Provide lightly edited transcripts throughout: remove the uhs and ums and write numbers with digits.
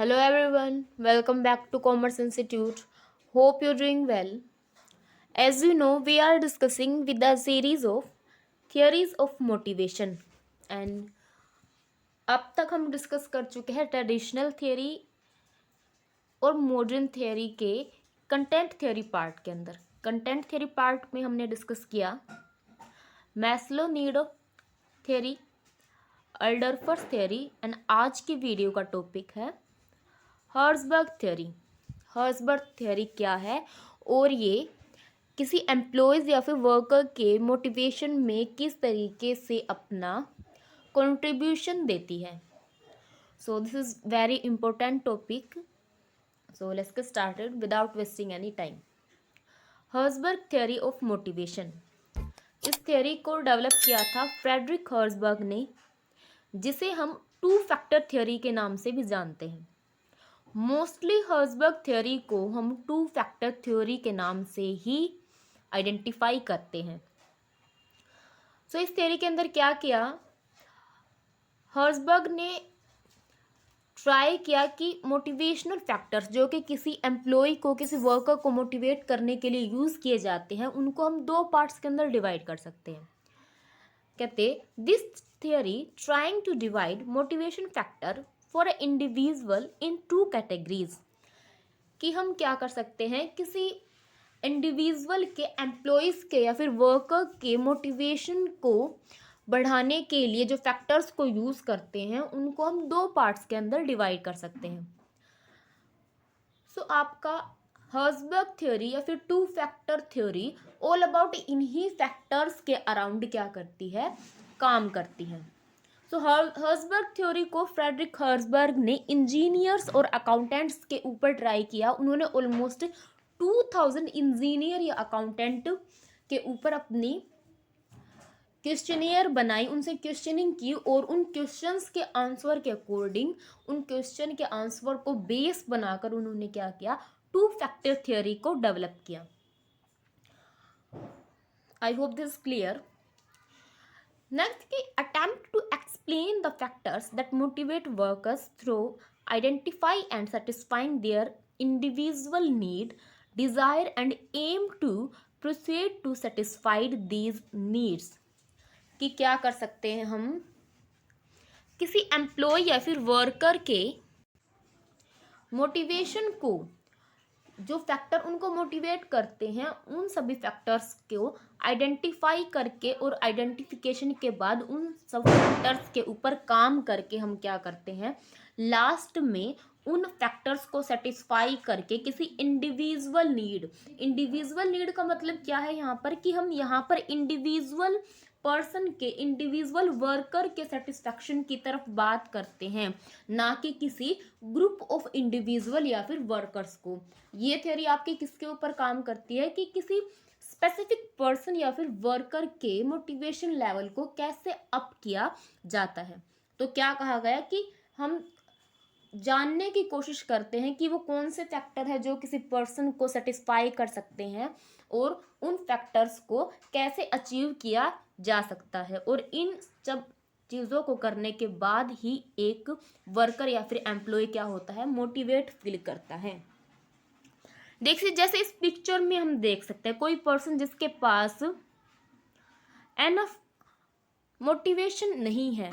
Hello everyone, welcome back to Commerce Institute. Hope you're doing well. As you know, we are discussing with a series of theories of motivation and अब तक हम discuss कर चुके हैं traditional theory और modern theory के content theory part के अंदर। कंटेंट थियोरी पार्ट में हमने डिस्कस किया Maslow need theory, Alderfer's theory and आज की वीडियो का टॉपिक है हर्ट्जबर्ग थ्योरी। हर्ट्जबर्ग थ्योरी क्या है और ये किसी एम्प्लॉयज़ या फिर वर्कर के मोटिवेशन में किस तरीके से अपना कंट्रीब्यूशन देती है। So this is very important topic. So let's get started without wasting any time. Herzberg theory of motivation, इस थ्योरी को डेवलप किया था फ्रेडरिक हर्ट्जबर्ग ने, जिसे हम टू फैक्टर थ्योरी के नाम से भी जानते हैं। मोस्टली हर्ट्जबर्ग थ्योरी को हम टू फैक्टर थ्योरी के नाम से ही आइडेंटिफाई करते हैं। सो इस थ्योरी के अंदर क्या किया, हर्ट्जबर्ग ने ट्राई किया कि मोटिवेशनल फैक्टर्स जो कि किसी एम्प्लॉय को, किसी वर्कर को मोटिवेट करने के लिए यूज़ किए जाते हैं, उनको हम दो पार्ट्स के अंदर डिवाइड कर सकते हैं। कहते this theory trying to divide motivation factor for a individual in two categories, कि हम क्या कर सकते हैं, किसी इंडिविजुअल के, एम्प्लॉयज़ के या फिर वर्कर के मोटिवेशन को बढ़ाने के लिए जो फैक्टर्स को यूज़ करते हैं उनको हम दो पार्ट्स के अंदर डिवाइड कर सकते हैं। सो आपका हर्ट्जबर्ग थ्योरी या फिर to factor theory all about इन्हीं फैक्टर्स के अराउंड क्या करती है, काम करती है। सो हर्ट्जबर्ग थ्योरी को फ्रेडरिक हर्ट्जबर्ग ने इंजीनियर्स और अकाउंटेंट्स के ऊपर ट्राई किया। उन्होंने ऑलमोस्ट 2000 इंजीनियर या अकाउंटेंट के ऊपर अपनी क्वेश्चनियर बनाई, उनसे क्वेश्चनिंग की और उन क्वेश्चंस के आंसर के अकॉर्डिंग, उन क्वेश्चन के आंसर को बेस बनाकर उन्होंने क्या किया, टू फैक्टर थ्योरी को डेवलप किया। I hope this clear. Next की attempt to explain the factors that motivate workers through identify and satisfying their individual need, desire and aim to proceed to satisfied these needs, कि क्या कर सकते हैं हम, किसी एम्प्लॉय या फिर वर्कर के मोटिवेशन को, जो फैक्टर उनको मोटिवेट करते हैं, उन सभी फैक्टर्स को आइडेंटिफाई करके और आइडेंटिफिकेशन के बाद उन सब फैक्टर्स के ऊपर काम करके हम क्या करते हैं, लास्ट में उन फैक्टर्स को सेटिस्फाई करके किसी इंडिविजुअल नीड का मतलब क्या है यहाँ पर, कि हम यहाँ पर इंडिविजुअल पर्सन के, इंडिविजुअल वर्कर के सेटिस्फैक्शन की तरफ बात करते हैं, ना कि किसी ग्रुप ऑफ इंडिविजुअल या फिर वर्कर्स को। ये थ्योरी आपके किसके ऊपर काम करती है, कि किसी स्पेसिफिक पर्सन या फिर वर्कर के मोटिवेशन लेवल को कैसे अप किया जाता है। तो क्या कहा गया कि हम जानने की कोशिश करते हैं कि वो कौन से फैक्टर है जो किसी पर्सन को सेटिस्फाई कर सकते हैं और उन फैक्टर्स को कैसे अचीव किया जा सकता है, और इन सब चीज़ों को करने के बाद ही एक वर्कर या फिर एम्प्लॉय क्या होता है, मोटिवेट फील करता है। देखिए जैसे इस पिक्चर में हम देख सकते हैं कोई पर्सन जिसके पास एनफ मोटिवेशन नहीं है,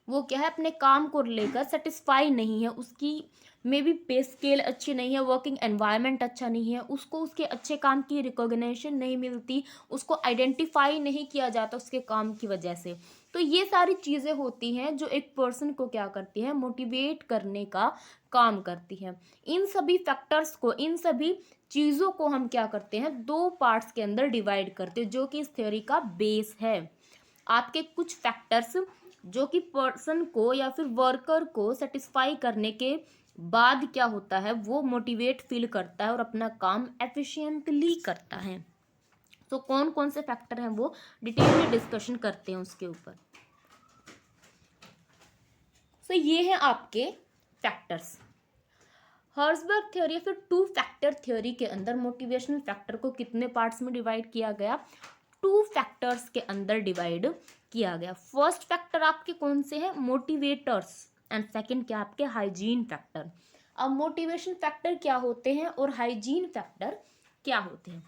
वो क्या है, अपने काम को लेकर सेटिस्फाई नहीं है, उसकी मे बी पे स्केल अच्छी नहीं है, वर्किंग एनवायरनमेंट अच्छा नहीं है, उसको उसके अच्छे काम की रिकॉग्निशन नहीं मिलती, उसको आइडेंटिफाई नहीं किया जाता उसके काम की वजह से। तो ये सारी चीज़ें होती हैं जो एक पर्सन को क्या करती हैं, मोटिवेट करने का काम करती हैं। इन सभी फैक्टर्स को, इन सभी चीज़ों को हम क्या करते हैं, दो पार्ट्स के अंदर डिवाइड करते हैं, जो कि इस थ्योरी का बेस है। आपके कुछ फैक्टर्स जो कि पर्सन को या फिर वर्कर को सेटिस्फाई करने के बाद क्या होता है, वो मोटिवेट फील करता है और अपना काम एफिशिएंटली करता है। तो कौन कौन से फैक्टर हैं वो डिटेल में डिस्कशन करते हैं उसके ऊपर। तो ये हैं आपके फैक्टर्स। हर्ट्जबर्ग थ्योरी फिर टू फैक्टर थ्योरी के अंदर मोटिवेशनल फैक्टर को कितने पार्ट्स में डिवाइड किया गया, टू फैक्टर्स के अंदर डिवाइड किया गया। फर्स्ट फैक्टर आपके कौन से हैं, मोटिवेटर्स, एंड सेकंड क्या आपके हाइजीन फैक्टर। अब मोटिवेशन फैक्टर क्या होते हैं और हाइजीन फैक्टर क्या होते हैं।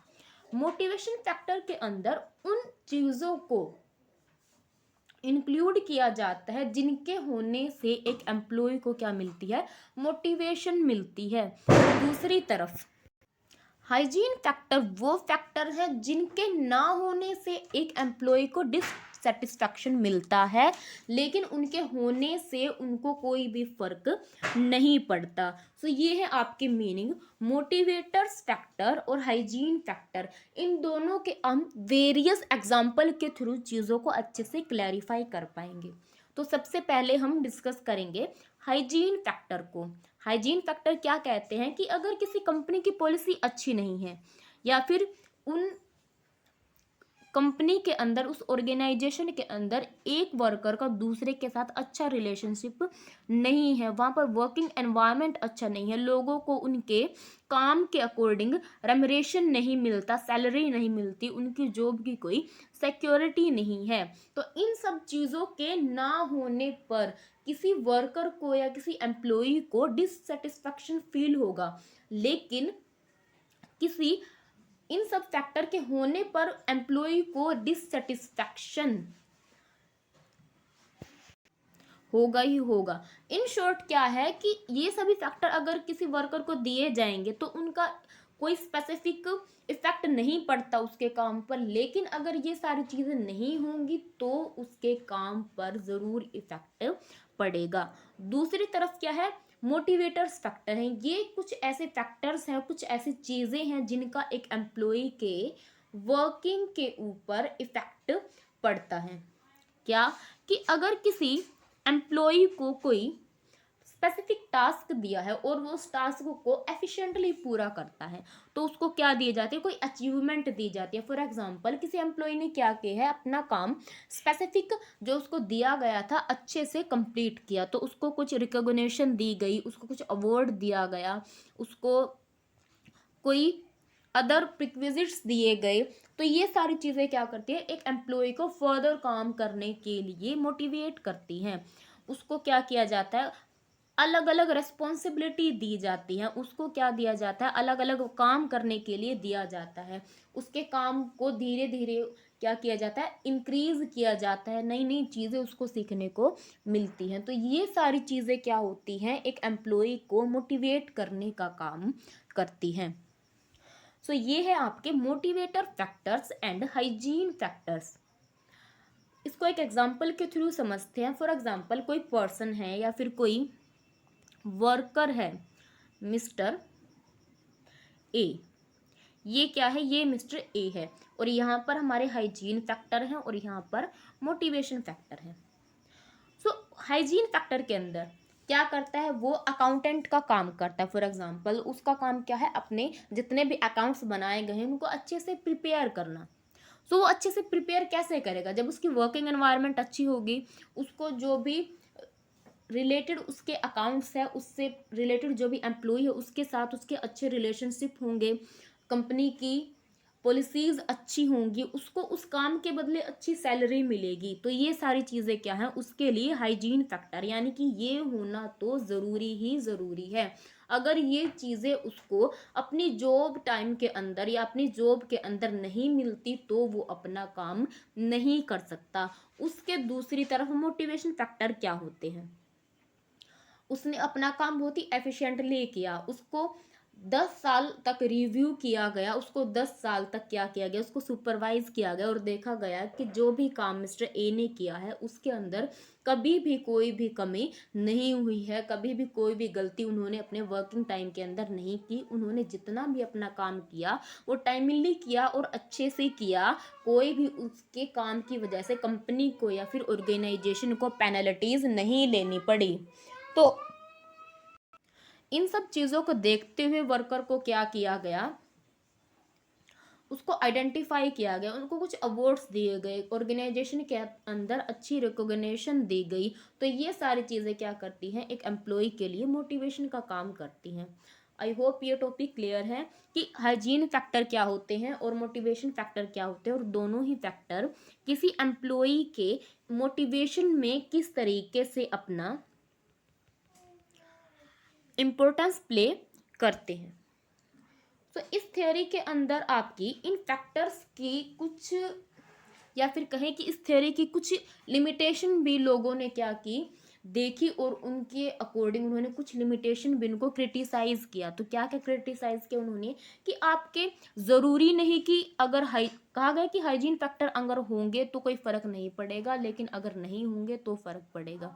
मोटिवेशन फैक्टर के अंदर उन चीज़ों को इंक्लूड किया जाता है जिनके होने से एक एम्प्लॉय को क्या मिलती है, मोटिवेशन मिलती है। दूसरी तरफ हाइजीन फैक्टर वो फैक्टर है जिनके ना होने से एक एम्प्लॉय को डिससेटिस्फैक्शन मिलता है, लेकिन उनके होने से उनको कोई भी फर्क नहीं पड़ता। सो ये है आपके मीनिंग मोटिवेटर्स फैक्टर और हाइजीन फैक्टर। इन दोनों के हम वेरियस एग्जाम्पल के थ्रू चीज़ों को अच्छे से क्लैरिफाई कर पाएंगे। तो सबसे पहले हम डिस्कस करेंगे हाइजीन फैक्टर को। हाइजीन फैक्टर क्या कहते हैं कि अगर किसी कंपनी की पॉलिसी अच्छी नहीं है या फिर उन कंपनी के अंदर, उस ऑर्गेनाइजेशन के अंदर एक वर्कर का दूसरे के साथ अच्छा रिलेशनशिप नहीं है, वहाँ पर वर्किंग एनवायरनमेंट अच्छा नहीं है, लोगों को उनके काम के अकॉर्डिंग रेम्युनरेशन नहीं मिलता, सैलरी नहीं मिलती, उनकी जॉब की कोई सिक्योरिटी नहीं है, तो इन सब चीज़ों के ना होने पर किसी वर्कर को या किसी एम्प्लॉय को डिससेटिस्फैक्शन फील होगा। लेकिन किसी इन सब फैक्टर के होने पर एम्प्लॉय को डिससेटिस्फैक्शन होगा ही होगा। इन शॉर्ट क्या है कि ये सभी फैक्टर अगर किसी वर्कर को दिए जाएंगे तो उनका कोई स्पेसिफिक इफेक्ट नहीं पड़ता उसके काम पर, लेकिन अगर ये सारी चीज़ें नहीं होंगी तो उसके काम पर ज़रूर इफेक्ट पड़ेगा। दूसरी तरफ क्या है, मोटिवेटर्स फैक्टर हैं। ये कुछ ऐसे फैक्टर्स हैं, कुछ ऐसी चीज़ें हैं जिनका एक एम्प्लॉय के वर्किंग के ऊपर इफेक्ट पड़ता है। क्या कि अगर किसी एम्प्लॉय को कोई स्पेसिफिक टास्क दिया है और वो उस टास्क को एफिशिएंटली पूरा करता है तो उसको क्या दी जाती है, कोई अचीवमेंट दी जाती है। फॉर एग्जांपल किसी एम्प्लॉय ने क्या किया है, अपना काम स्पेसिफिक जो उसको दिया गया था अच्छे से कंप्लीट किया तो उसको कुछ रिकॉग्निशन दी गई, उसको कुछ अवार्ड दिया गया, उसको कोई अदर प्रिक्विजिट्स दिए गए। तो ये सारी चीज़ें क्या करती है, एक एम्प्लॉय को फर्दर काम करने के लिए मोटिवेट करती हैं। उसको क्या किया जाता है, अलग अलग रेस्पॉन्सिबिलिटी दी जाती है, उसको क्या दिया जाता है, अलग अलग काम करने के लिए दिया जाता है, उसके काम को धीरे धीरे क्या किया जाता है, इंक्रीज किया जाता है, नई नई चीज़ें उसको सीखने को मिलती हैं। तो ये सारी चीज़ें क्या होती हैं, एक एम्प्लॉय को मोटिवेट करने का काम करती हैं। सो ये है आपके motivator factors and hygiene factors. इसको एक एग्जांपल के थ्रू समझते हैं। फॉर एग्जांपल कोई पर्सन है या फिर कोई वर्कर है, मिस्टर ए। ये क्या है, ये मिस्टर ए है और यहाँ पर हमारे हाइजीन फैक्टर हैं और यहाँ पर मोटिवेशन फैक्टर है। सो हाइजीन फैक्टर के अंदर क्या करता है, वो अकाउंटेंट का काम करता है। फॉर एग्जांपल उसका काम क्या है, अपने जितने भी अकाउंट्स बनाए गए हैं उनको अच्छे से प्रिपेयर करना। सो वो अच्छे से प्रिपेयर कैसे करेगा, जब उसकी वर्किंग एनवायरनमेंट अच्छी होगी, उसको जो भी रिलेटेड उसके अकाउंट्स है, उससे रिलेटेड जो भी एम्प्लॉय है उसके साथ उसके अच्छे रिलेशनशिप होंगे, कंपनी की पॉलिसीज़ अच्छी होंगी, उसको उस काम के बदले अच्छी सैलरी मिलेगी। तो ये सारी चीज़ें क्या हैं, उसके लिए हाइजीन फैक्टर, यानी कि ये होना तो ज़रूरी ही ज़रूरी है। अगर ये चीज़ें उसको अपनी जॉब टाइम के अंदर या अपनी जॉब के अंदर नहीं मिलती तो वो अपना काम नहीं कर सकता। उसके दूसरी तरफ मोटिवेशन फैक्टर क्या होते हैं, उसने अपना काम बहुत ही एफिशिएंटली किया, उसको 10 साल तक रिव्यू किया गया, उसको 10 साल तक क्या किया गया, उसको सुपरवाइज किया गया और देखा गया कि जो भी काम मिस्टर ए ने किया है उसके अंदर कभी भी कोई भी कमी नहीं हुई है, कभी भी कोई भी गलती उन्होंने अपने वर्किंग टाइम के अंदर नहीं की। उन्होंने जितना भी अपना काम किया वो टाइमली किया और अच्छे से किया, कोई भी उसके काम की वजह से कंपनी को या फिर ऑर्गेनाइजेशन को पेनल्टीज नहीं लेनी पड़ी। तो इन सब चीज़ों को देखते हुए वर्कर को क्या किया गया, उसको आइडेंटिफाई किया गया, उनको कुछ अवार्ड्स दिए गए, ऑर्गेनाइजेशन के अंदर अच्छी रिकॉग्निशन दी गई। तो ये सारी चीज़ें क्या करती हैं, एक एम्प्लॉय के लिए मोटिवेशन का काम करती हैं। आई होप ये टॉपिक क्लियर है कि हाइजीन फैक्टर क्या होते हैं और मोटिवेशन फैक्टर क्या होते हैं, और दोनों ही फैक्टर किसी एम्प्लॉय के मोटिवेशन में किस तरीके से अपना इम्पोर्टेंस प्ले करते हैं। तो इस थ्योरी के अंदर आपकी इन फैक्टर्स की कुछ, या फिर कहें कि इस थ्योरी की कुछ लिमिटेशन भी लोगों ने क्या की, देखी, और उनके अकॉर्डिंग उन्होंने कुछ लिमिटेशन भी उनको क्रिटिसाइज किया। तो क्या क्या क्रिटिसाइज किया उन्होंने, कि आपके ज़रूरी नहीं कि अगर कहा गया कि हाइजीन फैक्टर अगर होंगे तो कोई फ़र्क नहीं पड़ेगा, लेकिन अगर नहीं होंगे तो फ़र्क पड़ेगा।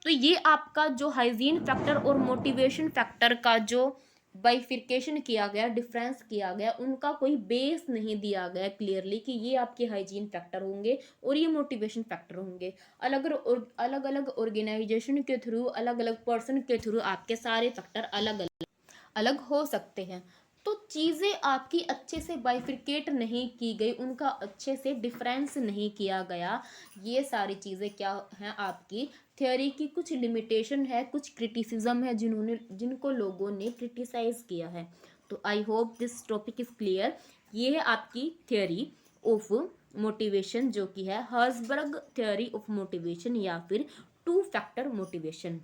तो ये आपका जो हाइजीन फैक्टर और मोटिवेशन फैक्टर का जो बाइफिकेशन किया गया, डिफरेंस किया गया, उनका कोई बेस नहीं दिया गया क्लियरली कि ये आपके हाइजीन फैक्टर होंगे और ये मोटिवेशन फैक्टर होंगे। अलग अलग ऑर्गेनाइजेशन के थ्रू, अलग अलग पर्सन के थ्रू आपके सारे फैक्टर अलग अलग हो सकते हैं। तो चीज़ें आपकी अच्छे से बाइफिकेट नहीं की गई, उनका अच्छे से डिफरेंस नहीं किया गया। ये सारी चीज़ें क्या हैं, आपकी थ्योरी की कुछ लिमिटेशन है, कुछ क्रिटिसिज्म है जिनको लोगों ने क्रिटिसाइज किया है। तो आई hope this topic is clear. ये है आपकी थ्योरी ऑफ मोटिवेशन, जो कि है हर्जबर्ग थ्योरी ऑफ मोटिवेशन या फिर two factor motivation.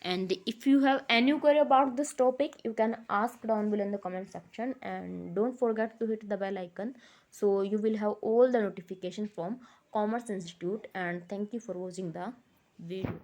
And if you have any query about this topic, you can ask down below in the comment section, and don't forget to hit the bell icon so you will have all the notification from Commerce Institute. And thank you for watching the video.